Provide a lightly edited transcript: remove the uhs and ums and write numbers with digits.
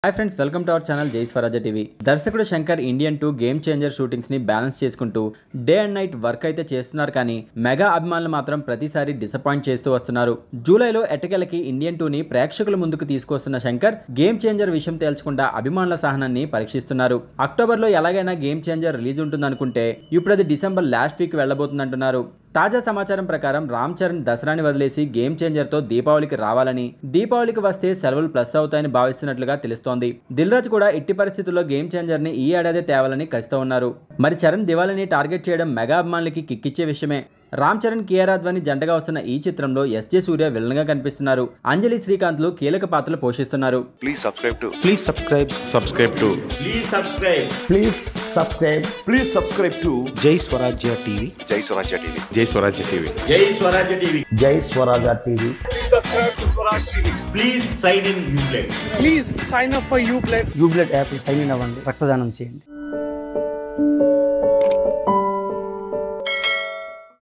Hi friends, welcome to our channel జై స్వరాజ్య TV. దర్శకుడు Shankar Indian 2 game changer shootings ని balance చేసుకుంటూ డే అండ్ నైట్ వర్క్ అయితే చేస్తున్నారు. కానీ మెగా అభిమానులు మాత్రం ప్రతిసారి డిసప్పాయింట్ చేస్తూ వస్తున్నారు. జూలైలో ఎట్టకేలకి ఇండియన్ 2 ని ప్రేక్షకుల ముందుకు తీసుకొస్తున్న శంకర్ గేమ్ చేంజర్ విషయం తేల్చకుండా అభిమానుల సహనాన్ని పరీక్షిస్తున్నారు. అక్టోబర్ లో ఎలాగైనా గేమ్ చేంజర్ రిలీజ్ ఉంటుందనుకుంటే ఇప్పుడు అది డిసెంబర్ లాస్ట్ వీక్ వెళ్లబోతుందంటున్నారు. తాజా సమాచారం ప్రకారం రామ్ చరణ్ దసరాని వదిలేసి గేమ్ చేంజర్ తో దీపావళికి రావాలని, దీపావళికి వస్తే సెలవులు ప్లస్ అవుతాయని భావిస్తున్నట్లుగా తెలుస్తోంది. దిల్ రాజు కూడా ఎట్టి పరిస్థితుల్లో గేమ్ చేంజర్ ని ఈ ఏడాది తేవాలని కసితో ఉన్నారు. మరి చరణ్ దివాళిని టార్గెట్ చేయడం మెగా అభిమానులకి కిక్కిచ్చే విషయమే. రామ్ చరణ్, కియారా అద్వానీ జంటగా వస్తున్న ఈ చిత్రంలో ఎస్జే సూర్య విలన్ గా కనిపిస్తున్నారు. అంజలి శ్రీకాంత్ లు కీలక పాత్రలు పోషిస్తున్నారు. Please subscribe to Jai Swarajya TV. Jai Swarajya TV. Jai Swarajya TV. Jai Swarajya TV. Jai Swarajya TV. Please subscribe to Swaraj TV. Please sign in Uplay. Please sign up for Uplay. Uplay app sign in అవ్వండి, రక్తదానం చేయండి.